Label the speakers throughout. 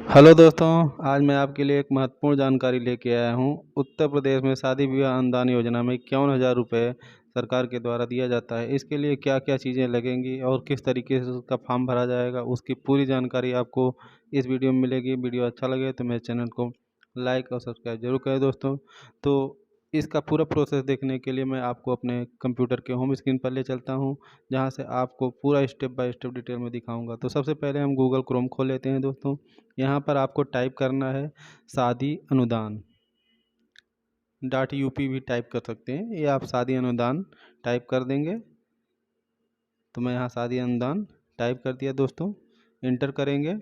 Speaker 1: Hello दोस्तों, आज मैं आपके लिए एक महत्वपूर्ण जानकारी लेके आया हूँ। उत्तर प्रदेश में शादी विवाह अनुदान योजना में 51,000 रुपये सरकार के द्वारा दिया जाता है। इसके लिए क्या-क्या चीज़ें लगेंगी और किस तरीके से उसका फॉर्म भरा जाएगा, उसकी पूरी जानकारी आपको इस वीडियो में मिलेगी। वीडियो अच्छा लगे तो मेरे चैनल को लाइक और सब्सक्राइब ज़रूर करें दोस्तों। तो इसका पूरा प्रोसेस देखने के लिए मैं आपको अपने कंप्यूटर के होम स्क्रीन पर ले चलता हूँ, जहाँ से आपको पूरा स्टेप बाय स्टेप डिटेल में दिखाऊँगा। तो सबसे पहले हम गूगल क्रोम खोल लेते हैं दोस्तों। यहाँ पर आपको टाइप करना है शादी अनुदान .UP भी टाइप कर सकते हैं, या आप शादी अनुदान टाइप कर देंगे। तो मैं यहाँ शादी अनुदान टाइप कर दिया दोस्तों, इंटर करेंगे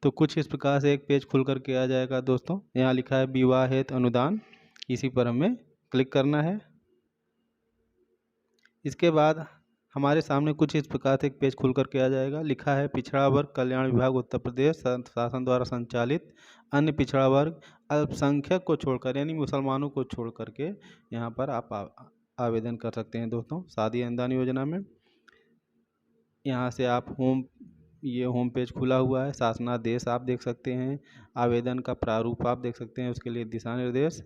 Speaker 1: तो कुछ इस प्रकार से एक पेज खुल करके आ जाएगा दोस्तों। यहाँ लिखा है विवाह हेतु अनुदान, इसी पर हमें क्लिक करना है। इसके बाद हमारे सामने कुछ इस प्रकार से एक पेज खुल करके आ जाएगा। लिखा है पिछड़ा वर्ग कल्याण विभाग उत्तर प्रदेश शासन द्वारा संचालित अन्य पिछड़ा वर्ग अल्पसंख्यक को छोड़कर, यानी मुसलमानों को छोड़ करके यहाँ पर आप आवेदन कर सकते हैं दोस्तों शादी अनुदान योजना में। यहाँ से आप होम पेज खुला हुआ है, शासनादेश आप देख सकते हैं, आवेदन का प्रारूप आप देख सकते हैं, उसके लिए दिशा निर्देश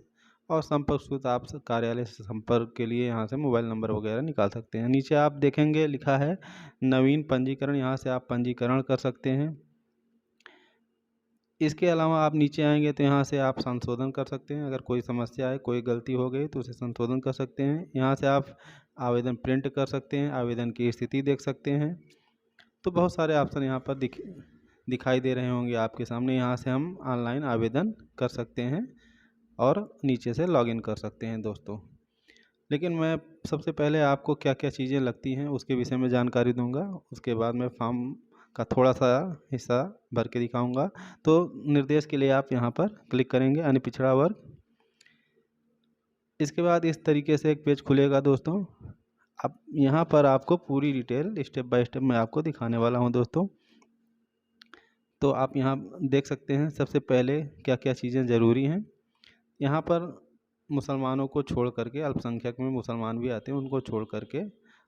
Speaker 1: और संपर्क सूत्र आप कार्यालय से संपर्क के लिए यहाँ से मोबाइल नंबर वगैरह निकाल सकते हैं। नीचे आप देखेंगे लिखा है नवीन पंजीकरण, यहाँ से आप पंजीकरण कर सकते हैं। इसके अलावा आप नीचे आएंगे तो यहाँ से आप संशोधन कर सकते हैं। अगर कोई समस्या है, कोई गलती हो गई तो उसे संशोधन कर सकते हैं। यहाँ से आप आवेदन प्रिंट कर सकते हैं, आवेदन की स्थिति देख सकते हैं। तो बहुत सारे ऑप्शन यहाँ पर दिखाई दे रहे होंगे आपके सामने। यहाँ से हम ऑनलाइन आवेदन कर सकते हैं और नीचे से लॉगिन कर सकते हैं दोस्तों। लेकिन मैं सबसे पहले आपको क्या क्या चीज़ें लगती हैं उसके विषय में जानकारी दूंगा। उसके बाद मैं फॉर्म का थोड़ा सा हिस्सा भर के दिखाऊंगा। तो निर्देश के लिए आप यहाँ पर क्लिक करेंगे, अन्य पिछड़ा वर्ग। इसके बाद इस तरीके से एक पेज खुलेगा दोस्तों। अब यहाँ पर आपको पूरी डिटेल स्टेप बाय स्टेप मैं आपको दिखाने वाला हूँ दोस्तों। तो आप यहाँ देख सकते हैं सबसे पहले क्या क्या चीज़ें ज़रूरी हैं। यहाँ पर मुसलमानों को छोड़ करके, अल्पसंख्यक में मुसलमान भी आते हैं, उनको छोड़ करके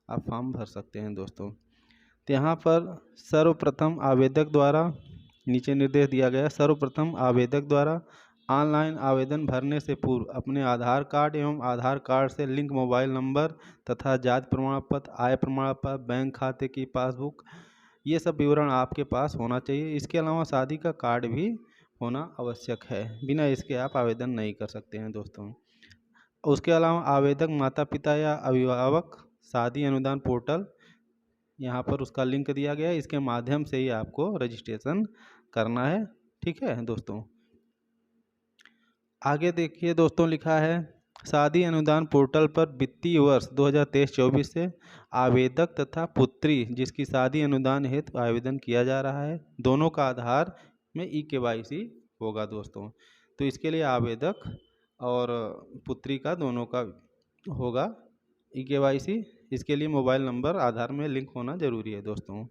Speaker 1: आप फॉर्म भर सकते हैं दोस्तों। तो यहाँ पर सर्वप्रथम आवेदक द्वारा, नीचे निर्देश दिया गया है, सर्वप्रथम आवेदक द्वारा ऑनलाइन आवेदन भरने से पूर्व अपने आधार कार्ड एवं आधार कार्ड से लिंक मोबाइल नंबर तथा जाति प्रमाण पत्र, आय प्रमाण पत्र, बैंक खाते की पासबुक, ये सब विवरण आपके पास होना चाहिए। इसके अलावा शादी का कार्ड भी होना आवश्यक है, बिना इसके आप आवेदन नहीं कर सकते हैं दोस्तों। उसके अलावा आवेदक माता पिता या अभिभावक शादी अनुदान पोर्टल, यहाँ पर उसका लिंक दिया गया है, इसके माध्यम से ही आपको रजिस्ट्रेशन करना है। ठीक है दोस्तों, आगे देखिए दोस्तों, लिखा है शादी अनुदान पोर्टल पर वित्तीय वर्ष 2023-24 से आवेदक तथा पुत्री जिसकी शादी अनुदान हेतु आवेदन किया जा रहा है, दोनों का आधार में eKYC होगा दोस्तों। तो इसके लिए आवेदक और पुत्री का दोनों का होगा eKYC। इसके लिए मोबाइल नंबर आधार में लिंक होना ज़रूरी है दोस्तों।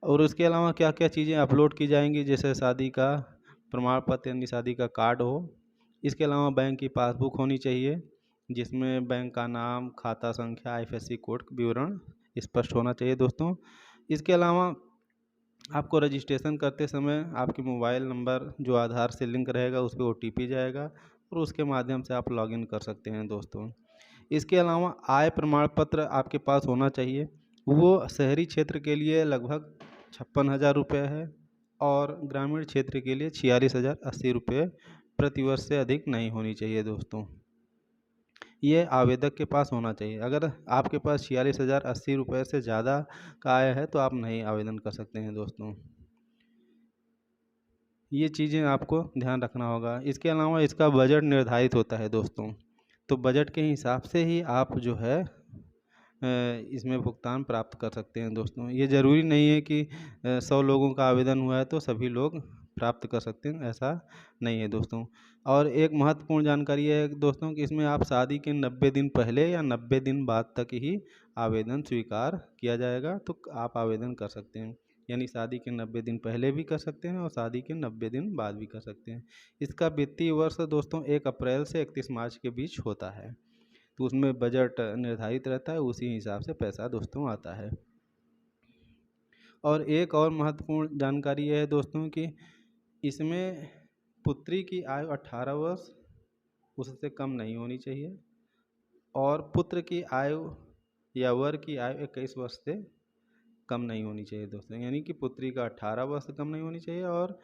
Speaker 1: और उसके अलावा क्या क्या चीज़ें अपलोड की जाएंगी, जैसे शादी का प्रमाण पत्र यानी शादी का कार्ड हो। इसके अलावा बैंक की पासबुक होनी चाहिए, जिसमें बैंक का नाम, खाता संख्या, IFSC कोड विवरण स्पष्ट होना चाहिए दोस्तों। इसके अलावा आपको रजिस्ट्रेशन करते समय आपके मोबाइल नंबर जो आधार से लिंक रहेगा उस पर OTP जाएगा और उसके माध्यम से आप लॉगिन कर सकते हैं दोस्तों। इसके अलावा आय प्रमाण पत्र आपके पास होना चाहिए। वो शहरी क्षेत्र के लिए लगभग 56,000 रुपये है और ग्रामीण क्षेत्र के लिए 46,080 रुपये प्रतिवर्ष से अधिक नहीं होनी चाहिए दोस्तों। ये आवेदक के पास होना चाहिए। अगर आपके पास 46,080 रुपये से ज़्यादा का आय है तो आप नहीं आवेदन कर सकते हैं दोस्तों। ये चीज़ें आपको ध्यान रखना होगा। इसके अलावा इसका बजट निर्धारित होता है दोस्तों, तो बजट के हिसाब से ही आप जो है इसमें भुगतान प्राप्त कर सकते हैं दोस्तों। ये ज़रूरी नहीं है कि 100 लोगों का आवेदन हुआ है तो सभी लोग प्राप्त कर सकते हैं, ऐसा नहीं है दोस्तों। और एक महत्वपूर्ण जानकारी है दोस्तों कि इसमें आप शादी के 90 दिन पहले या 90 दिन बाद तक ही आवेदन स्वीकार किया जाएगा, तो आप आवेदन कर सकते हैं। यानी शादी के 90 दिन पहले भी कर सकते हैं और शादी के 90 दिन बाद भी कर सकते हैं। इसका वित्तीय वर्ष दोस्तों 1 अप्रैल से 31 मार्च के बीच होता है, तो उसमें बजट निर्धारित रहता है, उसी हिसाब से पैसा दोस्तों आता है। और एक और महत्वपूर्ण जानकारी यह है दोस्तों कि इसमें पुत्री की आयु 18 वर्ष उससे कम नहीं होनी चाहिए और पुत्र की आयु या वर की आयु 21 वर्ष से कम नहीं होनी चाहिए दोस्तों। यानी कि पुत्री का 18 वर्ष से कम नहीं होनी चाहिए और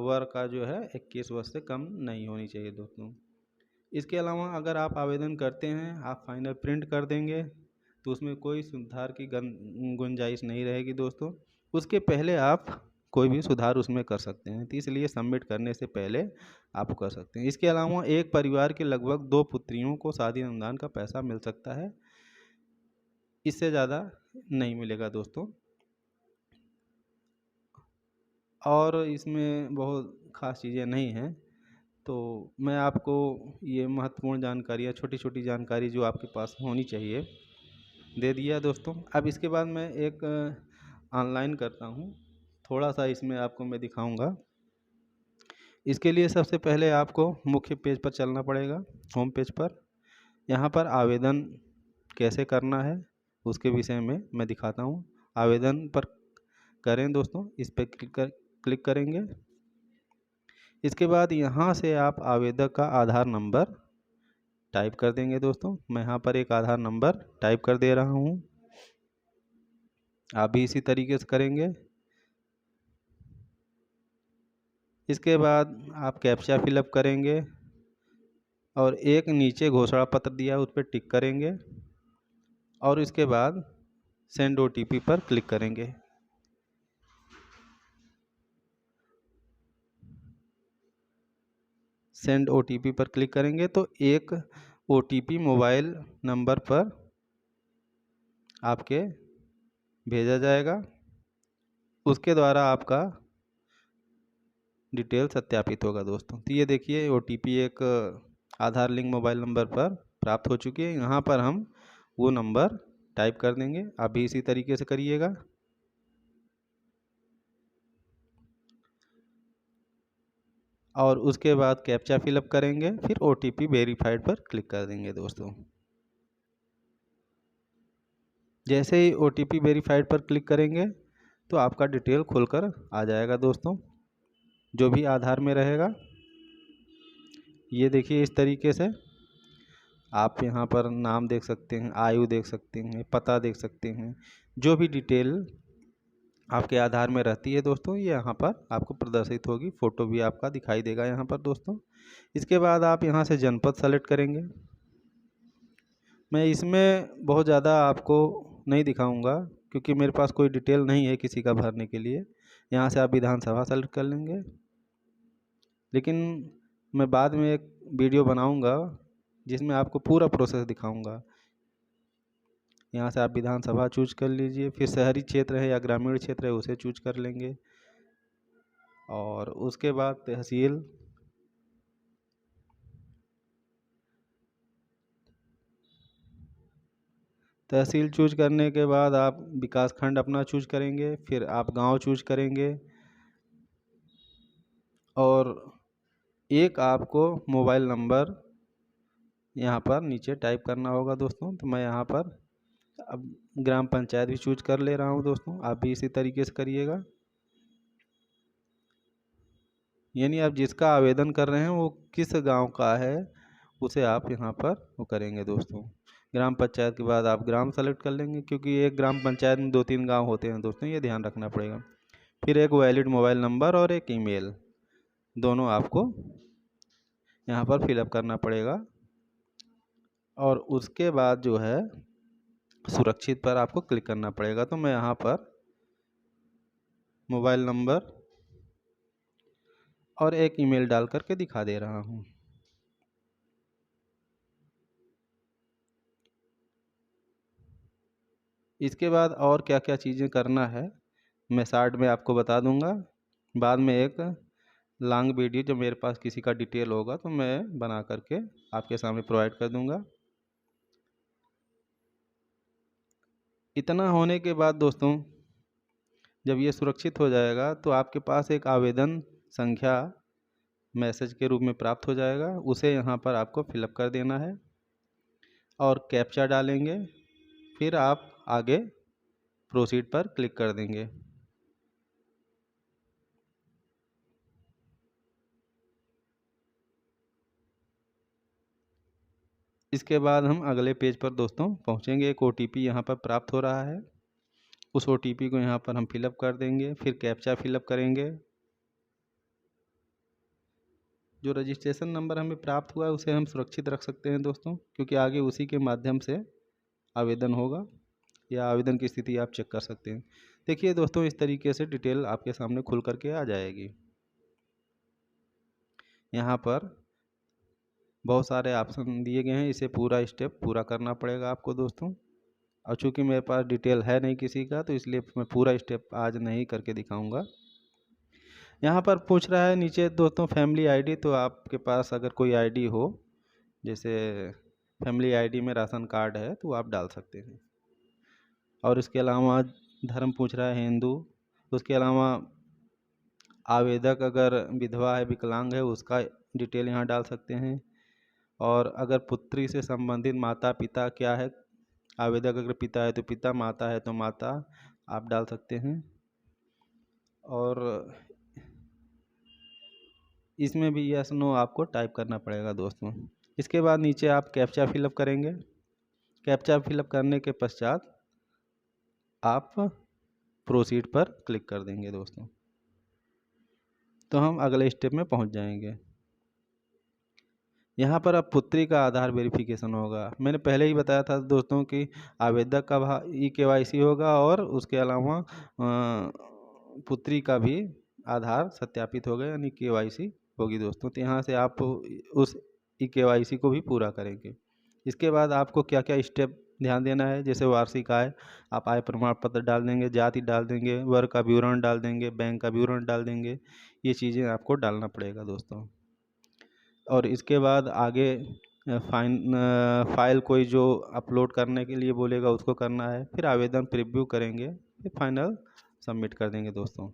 Speaker 1: वर का जो है 21 वर्ष से कम नहीं होनी चाहिए दोस्तों। इसके अलावा अगर आप आवेदन करते हैं, आप फाइनल प्रिंट कर देंगे तो उसमें कोई सुधार की गुंजाइश नहीं रहेगी दोस्तों। उसके पहले आप कोई भी सुधार उसमें कर सकते हैं, तो इसलिए सबमिट करने से पहले आप कर सकते हैं। इसके अलावा एक परिवार के लगभग 2 पुत्रियों को शादी अनुदान का पैसा मिल सकता है, इससे ज़्यादा नहीं मिलेगा दोस्तों। और इसमें बहुत ख़ास चीज़ें नहीं हैं, तो मैं आपको ये महत्वपूर्ण जानकारियाँ, छोटी छोटी जानकारी जो आपके पास होनी चाहिए दे दिया दोस्तों। अब इसके बाद मैं एक ऑनलाइन करता हूँ, थोड़ा सा इसमें आपको मैं दिखाऊंगा। इसके लिए सबसे पहले आपको मुख्य पेज पर चलना पड़ेगा, होम पेज पर। यहाँ पर आवेदन कैसे करना है उसके विषय में मैं दिखाता हूँ। आवेदन पर करें दोस्तों, इस पर क्लिक करेंगे। इसके बाद यहाँ से आप आवेदक का आधार नंबर टाइप कर देंगे दोस्तों। मैं यहाँ पर एक आधार नंबर टाइप कर दे रहा हूँ, आप भी इसी तरीके से करेंगे। इसके बाद आप कैप्चा फिलअप करेंगे और एक नीचे घोषणा पत्र दिया है उस पर टिक करेंगे और इसके बाद सेंड OTP पर क्लिक करेंगे। सेंड OTP पर क्लिक करेंगे तो एक OTP मोबाइल नंबर पर आपके भेजा जाएगा, उसके द्वारा आपका डिटेल सत्यापित होगा दोस्तों। तो ये देखिए OTP एक आधार लिंक मोबाइल नंबर पर प्राप्त हो चुकी है। यहाँ पर हम वो नंबर टाइप कर देंगे, आप भी इसी तरीके से करिएगा। और उसके बाद कैप्चा फिलअप करेंगे, फिर OTP वेरीफाइड पर क्लिक कर देंगे दोस्तों। जैसे ही OTP वेरीफाइड पर क्लिक करेंगे तो आपका डिटेल खुलकर आ जाएगा दोस्तों, जो भी आधार में रहेगा। ये देखिए इस तरीके से आप यहाँ पर नाम देख सकते हैं, आयु देख सकते हैं, पता देख सकते हैं, जो भी डिटेल आपके आधार में रहती है दोस्तों, ये यहाँ पर आपको प्रदर्शित होगी। फ़ोटो भी आपका दिखाई देगा यहाँ पर दोस्तों। इसके बाद आप यहाँ से जनपद सेलेक्ट करेंगे। मैं इसमें बहुत ज़्यादा आपको नहीं दिखाऊंगा क्योंकि मेरे पास कोई डिटेल नहीं है किसी का भरने के लिए। यहाँ से आप विधानसभा सेलेक्ट कर लेंगे, लेकिन मैं बाद में एक वीडियो बनाऊंगा जिसमें आपको पूरा प्रोसेस दिखाऊंगा। यहाँ से आप विधानसभा चूज कर लीजिए, फिर शहरी क्षेत्र है या ग्रामीण क्षेत्र है उसे चूज कर लेंगे और उसके बाद तहसील, तहसील चूज करने के बाद आप विकास खंड अपना चूज करेंगे, फिर आप गांव चूज करेंगे और एक आपको मोबाइल नंबर यहाँ पर नीचे टाइप करना होगा दोस्तों। तो मैं यहाँ पर अब ग्राम पंचायत भी चूज कर ले रहा हूँ दोस्तों, आप भी इसी तरीके से करिएगा। यानी आप जिसका आवेदन कर रहे हैं वो किस गांव का है उसे आप यहाँ पर वो करेंगे दोस्तों। ग्राम पंचायत के बाद आप ग्राम सेलेक्ट कर लेंगे क्योंकि एक ग्राम पंचायत में 2-3 गांव होते हैं दोस्तों, ये ध्यान रखना पड़ेगा। फिर एक वैलिड मोबाइल नंबर और एक ईमेल, दोनों आपको यहाँ पर फिलअप करना पड़ेगा। और उसके बाद जो है सुरक्षित पर आपको क्लिक करना पड़ेगा। तो मैं यहाँ पर मोबाइल नंबर और एक ईमेल डाल करके दिखा दे रहा हूँ। इसके बाद और क्या क्या चीज़ें करना है मैं शार्ट में आपको बता दूंगा। बाद में एक लॉन्ग वीडियो जो मेरे पास किसी का डिटेल होगा तो मैं बना करके आपके सामने प्रोवाइड कर दूंगा। इतना होने के बाद दोस्तों जब ये सुरक्षित हो जाएगा तो आपके पास एक आवेदन संख्या मैसेज के रूप में प्राप्त हो जाएगा, उसे यहाँ पर आपको फिलअप कर देना है और कैप्चा डालेंगे, फिर आप आगे प्रोसीड पर क्लिक कर देंगे। इसके बाद हम अगले पेज पर दोस्तों पहुँचेंगे। एक OTP यहाँ पर प्राप्त हो रहा है, उस OTP को यहाँ पर हम फिलअप कर देंगे। फिर कैप्चा फिलअप करेंगे। जो रजिस्ट्रेशन नंबर हमें प्राप्त हुआ है उसे हम सुरक्षित रख सकते हैं दोस्तों, क्योंकि आगे उसी के माध्यम से आवेदन होगा या आवेदन की स्थिति आप चेक कर सकते हैं। देखिए दोस्तों, इस तरीके से डिटेल आपके सामने खुल करके आ जाएगी। यहाँ पर बहुत सारे ऑप्शन दिए गए हैं, इसे पूरा स्टेप पूरा करना पड़ेगा आपको दोस्तों। और चूँकि मेरे पास डिटेल है नहीं किसी का, तो इसलिए मैं पूरा स्टेप आज नहीं करके दिखाऊंगा। यहाँ पर पूछ रहा है नीचे दोस्तों फैमिली आईडी, तो आपके पास अगर कोई आईडी हो, जैसे फैमिली आईडी में राशन कार्ड है, तो आप डाल सकते हैं। और इसके अलावा धर्म पूछ रहा है हिंदू। उसके अलावा आवेदक अगर विधवा है, विकलांग है, उसका डिटेल यहाँ डाल सकते हैं। और अगर पुत्री से संबंधित माता पिता क्या है, आवेदक अगर पिता है तो पिता, माता है तो माता, आप डाल सकते हैं। और इसमें भी यस नो आपको टाइप करना पड़ेगा दोस्तों। इसके बाद नीचे आप कैप्चा फिलअप करेंगे। कैप्चा फिलअप करने के पश्चात आप प्रोसीड पर क्लिक कर देंगे दोस्तों, तो हम अगले स्टेप में पहुंच जाएंगे। यहाँ पर अब पुत्री का आधार वेरिफिकेशन होगा। मैंने पहले ही बताया था दोस्तों कि आवेदक का KYC होगा और उसके अलावा पुत्री का भी आधार सत्यापित होगा, यानी KYC होगी दोस्तों। तो यहाँ से आप उस KYC को भी पूरा करेंगे। इसके बाद आपको क्या क्या स्टेप ध्यान देना है, जैसे वार्षिक आय, आप आय प्रमाण पत्र डाल देंगे, जाति डाल देंगे, वर्ग का विवरण डाल देंगे, बैंक का विवरण डाल देंगे। ये चीज़ें आपको डालना पड़ेगा दोस्तों। और इसके बाद आगे फाइल कोई जो अपलोड करने के लिए बोलेगा उसको करना है। फिर आवेदन प्रीव्यू करेंगे, फिर फाइनल सबमिट कर देंगे दोस्तों।